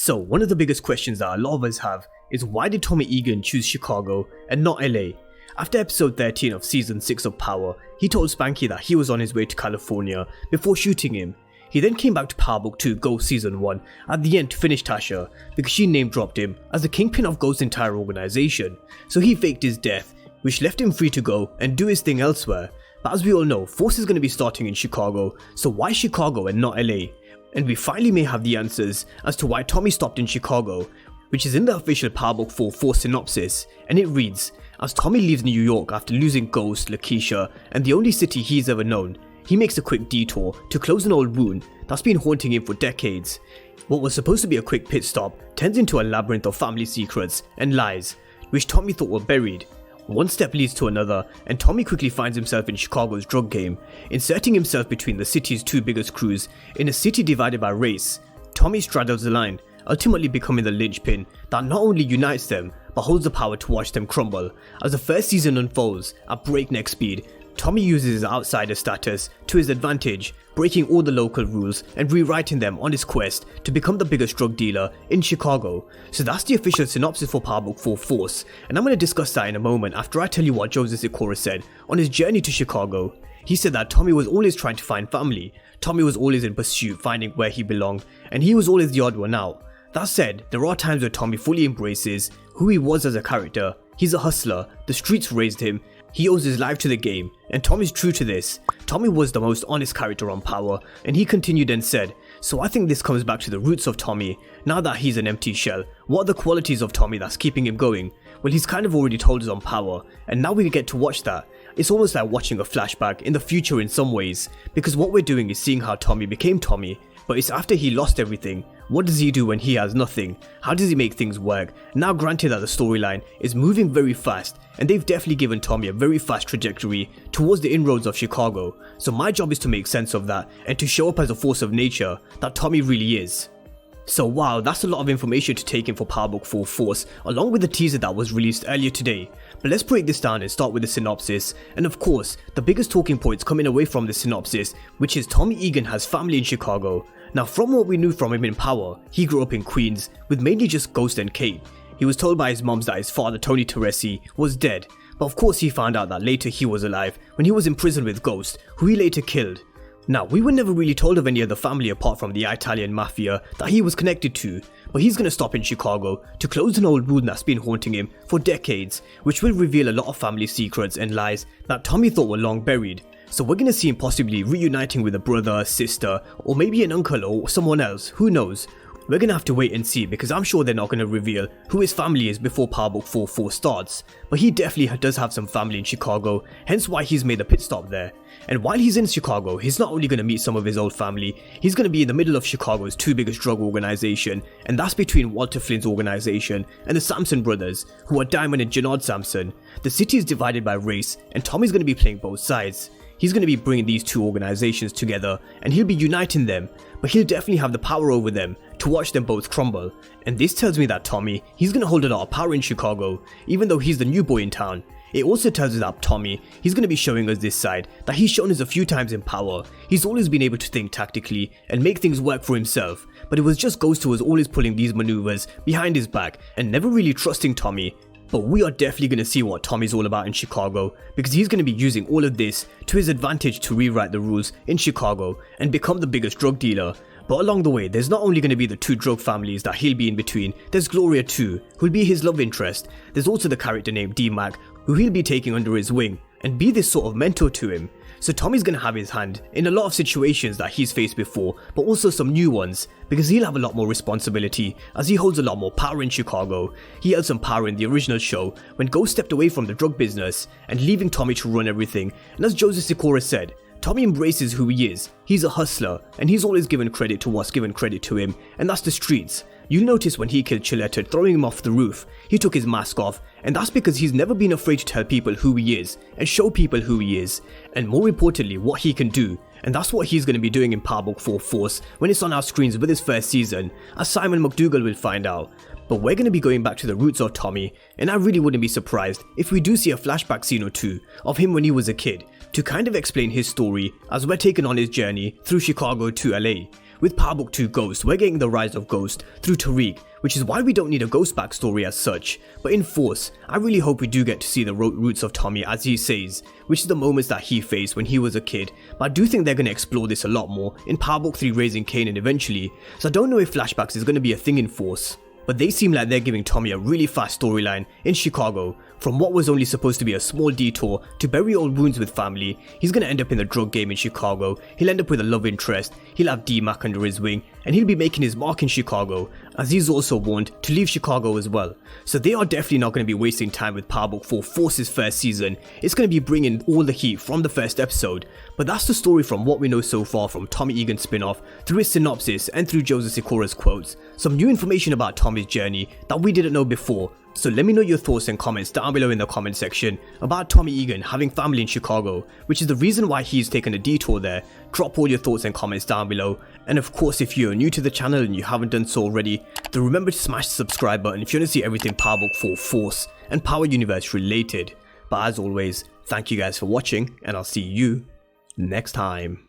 So one of the biggest questions that a lot of us have is why did Tommy Egan choose Chicago and not LA? After episode 13 of season 6 of Power, he told Spanky that he was on his way to California before shooting him. He then came back to Power Book 2 Ghost Season 1 at the end to finish Tasha because she name dropped him as the kingpin of Ghost's entire organization, so he faked his death, which left him free to go and do his thing elsewhere. But as we all know, Force is going to be starting in Chicago, so why Chicago and not LA? And we finally may have the answers as to why Tommy stopped in Chicago, which is in the official Power Book 4 Force synopsis, and it reads, as Tommy leaves New York after losing Ghost, LaKeisha, and the only city he's ever known, he makes a quick detour to close an old wound that's been haunting him for decades. What was supposed to be a quick pit stop turns into a labyrinth of family secrets and lies, which Tommy thought were buried. One step leads to another, and Tommy quickly finds himself in Chicago's drug game, inserting himself between the city's two biggest crews in a city divided by race. Tommy straddles the line, ultimately becoming the lynchpin that not only unites them, but holds the power to watch them crumble. As the first season unfolds at breakneck speed, Tommy uses his outsider status to his advantage, breaking all the local rules and rewriting them on his quest to become the biggest drug dealer in Chicago. So that's the official synopsis for Power Book 4 Force, and I'm going to discuss that in a moment after I tell you what Joseph Sikora said on his journey to Chicago. He said that Tommy was always trying to find family, Tommy was always in pursuit finding where he belonged, and he was always the odd one out. That said, there are times where Tommy fully embraces who he was as a character. He's a hustler, the streets raised him, he owes his life to the game, and Tommy's true to this. Tommy was the most honest character on Power, and he continued and said, so I think this comes back to the roots of Tommy. Now that he's an empty shell, what are the qualities of Tommy that's keeping him going? Well, he's kind of already told us on Power, and now we get to watch that. It's almost like watching a flashback in the future in some ways, because what we're doing is seeing how Tommy became Tommy, but it's after he lost everything. What does he do when he has nothing? How does he make things work? Now granted that the storyline is moving very fast, and they've definitely given Tommy a very fast trajectory towards the inroads of Chicago, so my job is to make sense of that and to show up as a force of nature that Tommy really is. So wow, that's a lot of information to take in for Power Book 4 Force, along with the teaser that was released earlier today. But let's break this down and start with the synopsis, and of course, the biggest talking points coming away from the synopsis, which is Tommy Egan has family in Chicago. Now from what we knew from him in Power, he grew up in Queens with mainly just Ghost and Kate. He was told by his moms that his father Tony Teresi was dead, but of course he found out that later he was alive when he was in prison with Ghost, who he later killed. Now, we were never really told of any other family apart from the Italian mafia that he was connected to, but he's gonna stop in Chicago to close an old wound that's been haunting him for decades, which will reveal a lot of family secrets and lies that Tommy thought were long buried. So we're gonna see him possibly reuniting with a brother, sister, or maybe an uncle or someone else, who knows. We're gonna have to wait and see, because I'm sure they're not gonna reveal who his family is before Power Book 4 Force starts, but he definitely does have some family in Chicago, hence why he's made a pit stop there. And while he's in Chicago, he's not only gonna meet some of his old family, he's gonna be in the middle of Chicago's two biggest drug organization, and that's between Walter Flynn's organization and the Sampson brothers, who are Diamond and Jannard Sampson. The city is divided by race, and Tommy's gonna be playing both sides. He's going to be bringing these two organizations together, and he'll be uniting them, but he'll definitely have the power over them to watch them both crumble. And this tells me that Tommy, he's going to hold a lot of power in Chicago, even though he's the new boy in town. It also tells us that Tommy, he's going to be showing us this side that he's shown us a few times in Power. He's always been able to think tactically and make things work for himself, but it was just Ghost who was always pulling these maneuvers behind his back and never really trusting Tommy. But we are definitely going to see what Tommy's all about in Chicago, because he's going to be using all of this to his advantage to rewrite the rules in Chicago and become the biggest drug dealer. But along the way, there's not only going to be the two drug families that he'll be in between, there's Gloria too, who'll be his love interest. There's also the character named D-Mac, who he'll be taking under his wing and be this sort of mentor to him. So Tommy's going to have his hand in a lot of situations that he's faced before, but also some new ones, because he'll have a lot more responsibility as he holds a lot more power in Chicago. He held some power in the original show when Ghost stepped away from the drug business and leaving Tommy to run everything, and as Joseph Sikora said, Tommy embraces who he is. He's a hustler, and he's always given credit to what's given credit to him, and that's the streets. You'll notice when he killed Chiletta throwing him off the roof, he took his mask off, and that's because he's never been afraid to tell people who he is, and show people who he is, and more importantly what he can do. And that's what he's going to be doing in Power Book 4 Force when it's on our screens with his first season, as Simon McDougal will find out. But we're going to be going back to the roots of Tommy, and I really wouldn't be surprised if we do see a flashback scene or two of him when he was a kid, to kind of explain his story as we're taken on his journey through Chicago to LA. with Power Book 2 Ghost, we're getting the rise of Ghost through Tariq, which is why we don't need a Ghost backstory as such. But in Force, I really hope we do get to see the roots of Tommy as he says, which is the moments that he faced when he was a kid, but I do think they're going to explore this a lot more in Power Book 3 Raising Kanan eventually, so I don't know if flashbacks is going to be a thing in Force. But they seem like they're giving Tommy a really fast storyline in Chicago. From what was only supposed to be a small detour to bury old wounds with family, he's going to end up in the drug game in Chicago, he'll end up with a love interest, he'll have D-Mac under his wing, and he'll be making his mark in Chicago, as he's also warned to leave Chicago as well. So they are definitely not going to be wasting time with Power Book 4 Force's first season. It's going to be bringing all the heat from the first episode. But that's the story from what we know so far from Tommy Egan's spin-off, through his synopsis and through Joseph Sikora's quotes. Some new information about Tommy's journey that we didn't know before. So let me know your thoughts and comments down below in the comment section about Tommy Egan having family in Chicago, which is the reason why he's taken a detour there. Drop all your thoughts and comments down below, and of course if you're new to the channel and you haven't done so already, then remember to smash the subscribe button if you want to see everything Power Book 4 Force and Power Universe related. But as always, thank you guys for watching, and I'll see you next time.